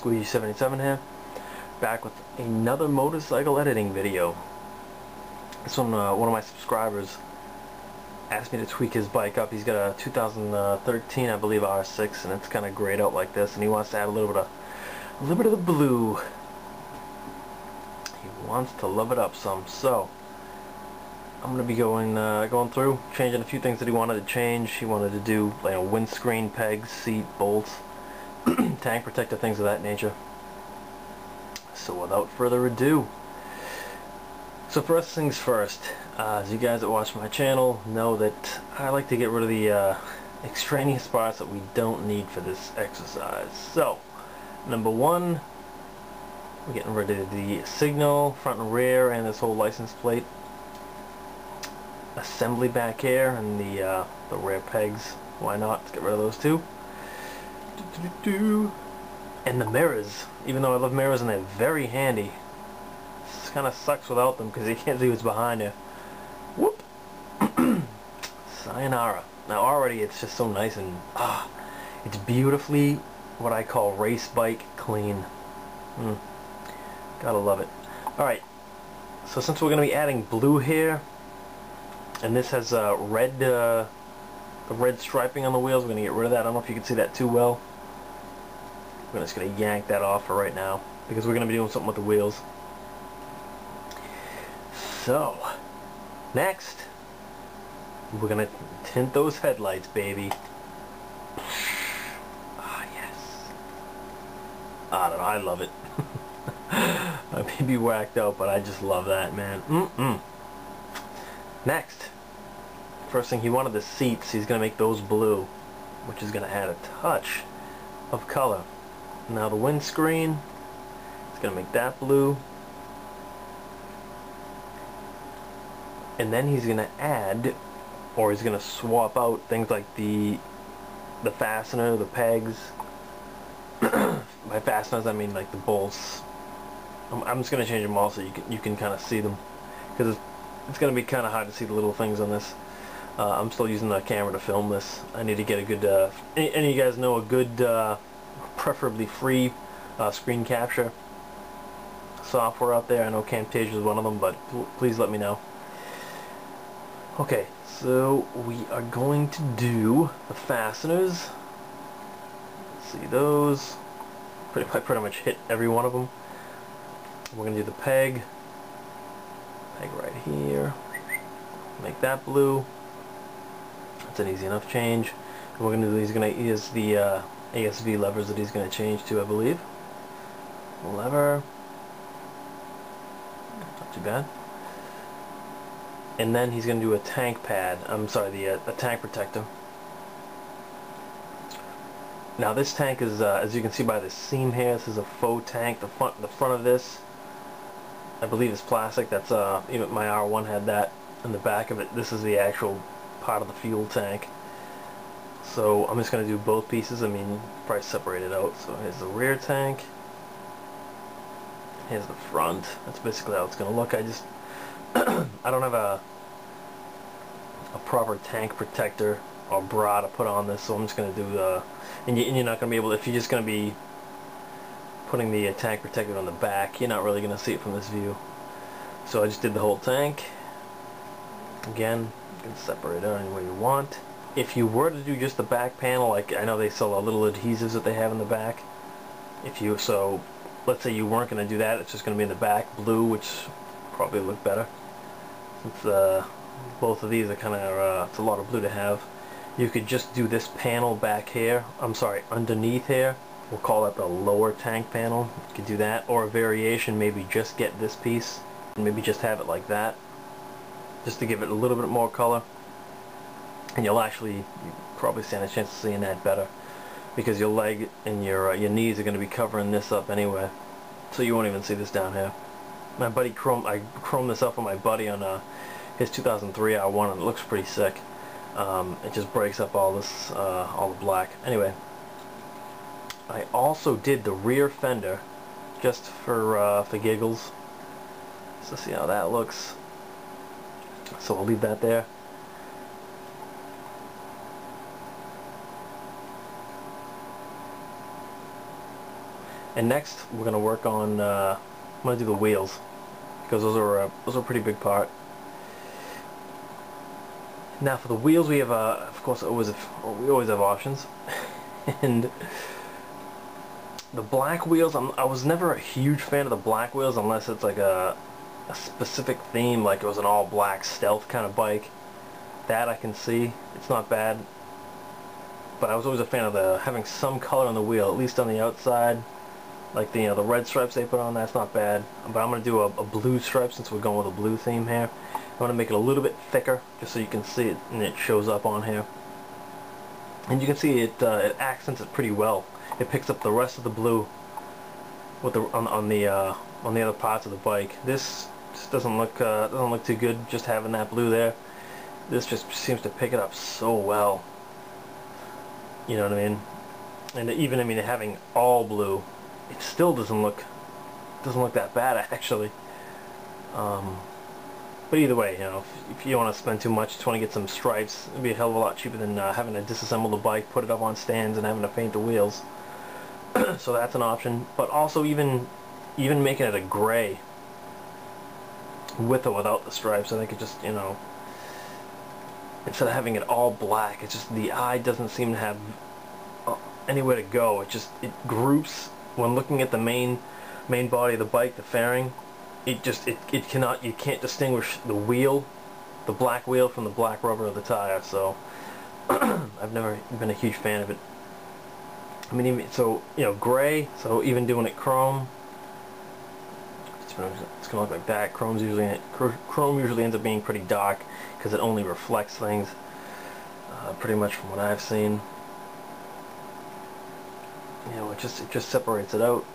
Squeegee77 here, back with another motorcycle editing video. This one of my subscribers asked me to tweak his bike up. He's got a 2013, I believe, R6, and it's kind of grayed out like this, and he wants to add a little bit of the blue. He wants to love it up some, so I'm going to be going through, changing a few things that he wanted to change. He wanted to do like windscreen pegs, seat bolts, tank protector, things of that nature. So without further ado, so first things first, as you guys that watch my channel know that I like to get rid of the extraneous parts that we don't need for this exercise. So number one, we're getting rid of the signal, front and rear, and this whole license plate assembly back here, and the rear pegs. Why not? Let's get rid of those too. And the mirrors, even though I love mirrors and they're very handy, it kind of sucks without them because you can't see what's behind you. Whoop! Sayonara. Now already it's just so nice and it's beautifully what I call race bike clean. Gotta love it. Alright, so since we're going to be adding blue here, and this has the red striping on the wheels, we're going to get rid of that. I don't know if you can see that too well. We're just going to yank that off for right now because we're going to be doing something with the wheels. So, next, we're going to tint those headlights, baby. Ah, yes. I don't know, I love it. I may be whacked out, but I just love that, man. Next, first thing, he wanted the seats. He's going to make those blue, which is going to add a touch of color. Now the windscreen, he's going to make that blue. And then he's going to add, or he's going to swap out things like the fastener, the pegs. By fasteners I mean like the bolts. I'm just going to change them all so you can kind of see them, because it's going to be kind of hard to see the little things on this. I'm still using the camera to film this. I need to get a good, any of you guys know a good, preferably free screen capture software out there? I know Camtasia is one of them, but please let me know. Okay, so we are going to do the fasteners. Let's see those. I pretty much hit every one of them. We're going to do the peg right here. Make that blue. That's an easy enough change. And we're going to do, he's going to use the ASV levers that he's going to change to, I believe. Lever. Not too bad. And then he's going to do a tank pad. I'm sorry, a tank protector. Now this tank is, as you can see by the seam here, this is a faux tank. The front of this, I believe, is plastic. That's even my R1 had that. In the back of it, this is the actual part of the fuel tank. So I'm just going to do both pieces. I mean, probably separate it out. So here's the rear tank. Here's the front. That's basically how it's going to look. I just I don't have a proper tank protector or bra to put on this, so I'm just going to do the, and you're not going to be able to, if you're just going to be putting the tank protector on the back, you're not really going to see it from this view. So I just did the whole tank. Again, you can separate it out any way you want. If you were to do just the back panel, like I know they sell little adhesives that they have in the back. So let's say you weren't going to do that, it's just going to be in the back blue, which probably look better. Since both of these are kind of, it's a lot of blue to have. You could just do this panel back here, I'm sorry, underneath here. We'll call that the lower tank panel. You could do that, or a variation, maybe just get this piece, and maybe just have it like that, just to give it a little bit more color. And you'll probably stand a chance of seeing that better, because your leg and your knees are going to be covering this up anyway, so you won't even see this down here. My buddy I chromed this up for my buddy on his 2003 R1, and it looks pretty sick. It just breaks up all this, all the black. Anyway, I also did the rear fender just for giggles, so see how that looks. So I'll leave that there. And next we're going to work on, I'm going to do the wheels, because those are a pretty big part. Now for the wheels we have, of course, we always have options. And the black wheels, I was never a huge fan of the black wheels unless it's like a specific theme, like it was an all black stealth kind of bike. That I can see, it's not bad. But I was always a fan of having some color on the wheel, at least on the outside. Like the the red stripes they put on, that's not bad. But I'm going to do a blue stripe since we're going with a blue theme here. I want to make it a little bit thicker, just so you can see it and it shows up on here. And you can see it accents it pretty well. It picks up the rest of the blue with on the other parts of the bike. This just doesn't look too good just having that blue there. This just seems to pick it up so well. You know what I mean? And even, I mean, having all blue, it still doesn't look that bad actually. But either way, you know, if you don't want to spend too much, just want to get some stripes, it'd be a hell of a lot cheaper than having to disassemble the bike, put it up on stands, and having to paint the wheels. So that's an option. But also even making it a gray, with or without the stripes, I think it just, you know, instead of having it all black, it's just the eye doesn't seem to have anywhere to go. It groups when looking at the main body of the bike, the fairing. You can't distinguish the wheel, the black wheel, from the black rubber of the tire. So I've never been a huge fan of it. I mean, even so, you know, gray. So even doing it chrome, it's gonna look like that. Chrome usually ends up being pretty dark because it only reflects things. Pretty much from what I've seen. You know, it just separates it out.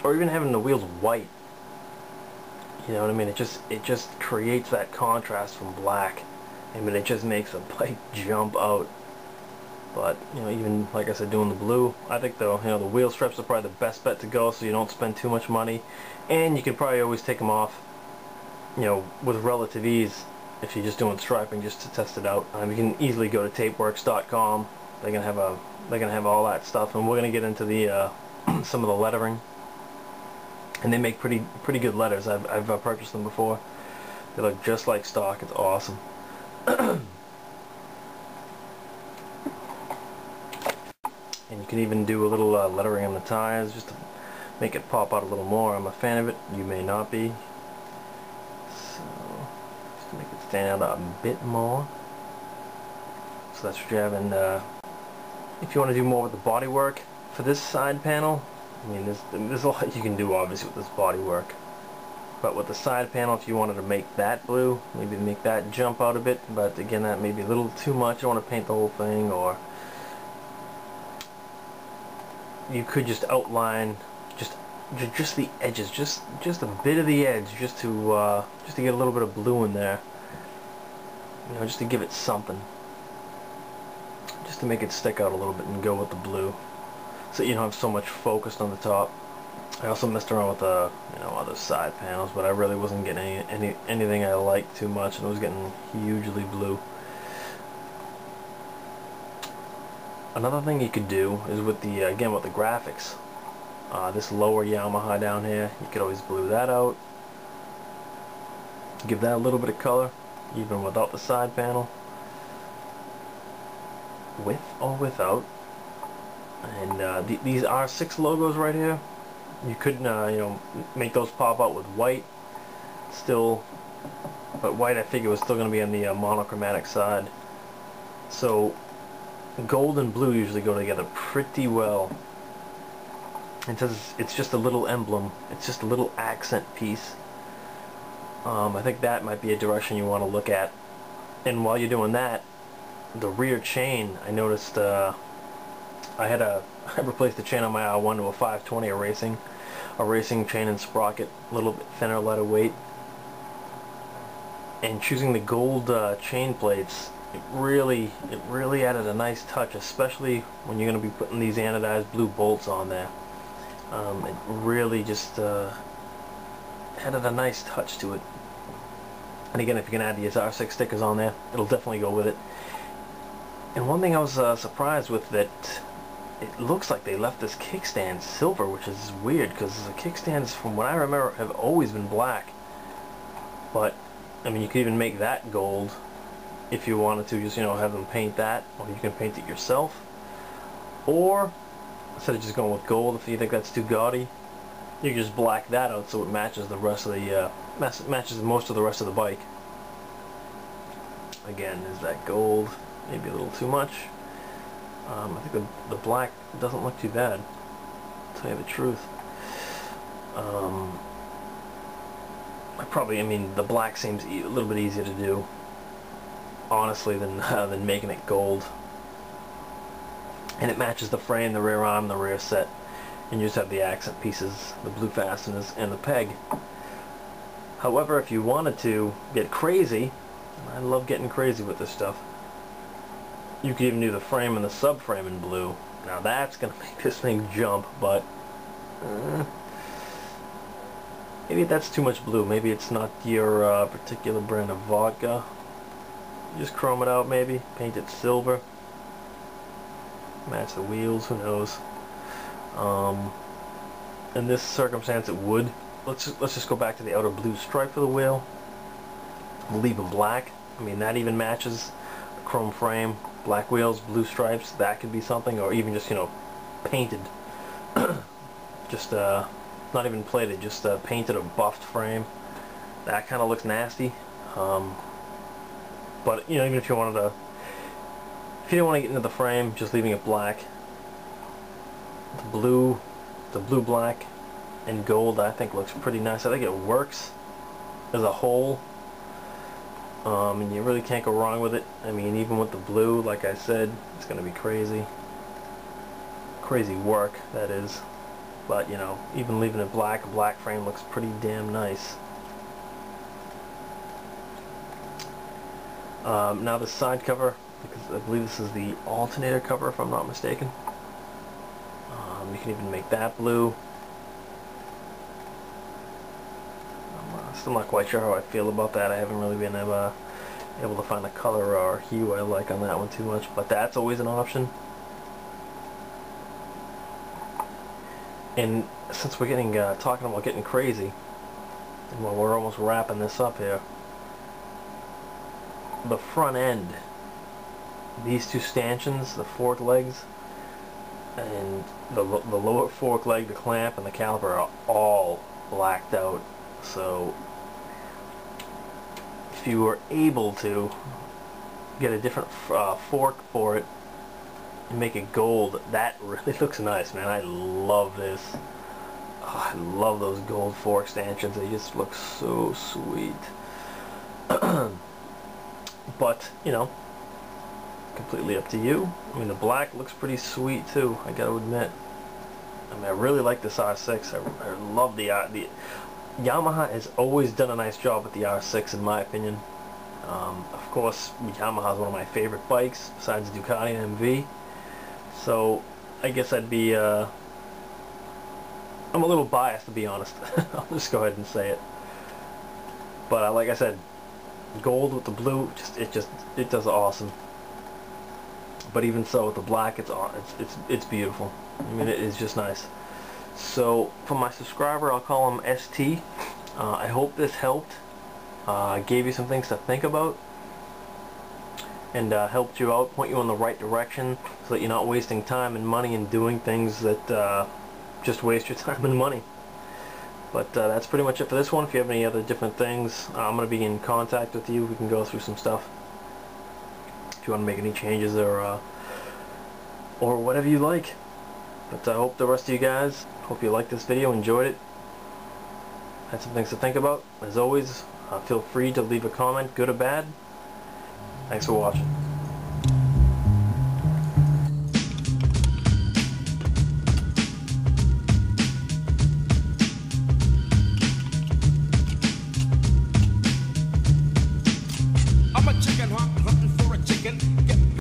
Or even having the wheels white. You know what I mean? It just creates that contrast from black. I mean, it just makes the bike jump out. But, you know, even like I said, doing the blue, I think though, you know, the wheel strips are probably the best bet to go, so you don't spend too much money, and you can probably always take them off, you know, with relative ease if you're just doing striping, just to test it out. You can easily go to tapeworks.com. They're gonna have all that stuff, and we're gonna get into the some of the lettering. And they make pretty good letters. I've purchased them before. They look just like stock. It's awesome. And you can even do a little lettering on the tires just to make it pop out a little more. I'm a fan of it. You may not be. So just to make it stand out a bit more. So that's what you have. And if you want to do more with the body work for this side panel, I mean, there's a lot you can do obviously with this body work. But with the side panel, if you wanted to make that blue, maybe make that jump out a bit, but again, that may be a little too much. You don't want to paint the whole thing, or you could just outline just the edges, just a bit of the edge, just to get a little bit of blue in there. You know, just to give it something, just to make it stick out a little bit and go with the blue, so you don't have so much focused on the top. I also messed around with the other side panels, but I really wasn't getting anything I liked too much, and it was getting hugely blue. Another thing you could do is with the again with the graphics. This lower Yamaha down here, you could always blue that out. Give that a little bit of color, even without the side panel, with or without. And these R6 logos right here, you could you know, make those pop out with white still, but white I figure was still going to be on the monochromatic side. So gold and blue usually go together pretty well. And since it's just a little emblem, it's just a little accent piece, I think that might be a direction you want to look at. And while you're doing that, the rear chain, I noticed I replaced the chain on my R1 to a 520, a racing chain and sprocket, a little bit thinner, lighter weight. And choosing the gold chain plates, it really added a nice touch, especially when you're going to be putting these anodized blue bolts on there. It really just added a nice touch to it. And again, if you can add these R6 stickers on there, it'll definitely go with it. And one thing I was surprised with, that it looks like they left this kickstand silver, which is weird because the kickstands, from what I remember, have always been black. But I mean, you could even make that gold if you wanted to. Just, you know, have them paint that, or you can paint it yourself. Or instead of just going with gold, if you think that's too gaudy, you can just black that out so it matches the rest of the matches most of the rest of the bike. Again, is that gold maybe a little too much? I think the black doesn't look too bad, to tell you the truth. I mean, the black seems a little bit easier to do, honestly, than making it gold. And it matches the frame, the rear arm, the rear set, and you just have the accent pieces, the blue fasteners, and the peg. However, if you wanted to get crazy, I love getting crazy with this stuff, you could even do the frame and the subframe in blue. Now that's going to make this thing jump, but maybe that's too much blue. Maybe it's not your particular brand of vodka. Just chrome it out maybe, paint it silver, match the wheels, who knows. In this circumstance it would. Let's just go back to the outer blue stripe for the wheel. We'll leave them black. I mean, that even matches the chrome frame. Black wheels, blue stripes, that could be something. Or even just, you know, painted. Just not even plated, just painted or buffed frame. That kind of looks nasty. But, you know, even if you wanted to, if you didn't want to get into the frame, just leaving it black. The blue, black, and gold, I think looks pretty nice. I think it works as a whole. And you really can't go wrong with it. I mean, even with the blue, like I said, it's going to be crazy. Crazy work, that is. But, you know, even leaving it black, a black frame looks pretty damn nice. Now the side cover, because I believe this is the alternator cover if I'm not mistaken. You can even make that blue. I'm still not quite sure how I feel about that. I haven't really been able to find a color or hue I like on that one too much, but that's always an option. And since we're getting talking about getting crazy, and well, we're almost wrapping this up here, the front end, these two stanchions, the fork legs, and the lower fork leg, the clamp, and the caliper are all blacked out. So if you were able to get a different fork for it and make it gold, that really looks nice, man. I love this. Oh, I love those gold fork stanchions. They just look so sweet. But, you know, completely up to you. I mean, the black looks pretty sweet too, I gotta admit. I mean, I really like this R6. I love the Yamaha has always done a nice job with the R6 in my opinion. Of course, Yamaha is one of my favorite bikes besides Ducati and MV. So I guess I'd be I'm a little biased, to be honest. I'll just go ahead and say it. But like I said, gold with the blue, it does awesome. But even so, with the black, it's beautiful. I mean, it is just nice. So for my subscriber, I'll call him ST. I hope this helped. Gave you some things to think about, and helped you out, point you in the right direction, so that you're not wasting time and money and doing things that just waste your time and money. But that's pretty much it for this one. If you have any other different things, I'm going to be in contact with you. We can go through some stuff. If you want to make any changes or whatever you like. But I hope the rest of you guys, hope you liked this video, enjoyed it, had some things to think about. As always, feel free to leave a comment, good or bad. Thanks for watching.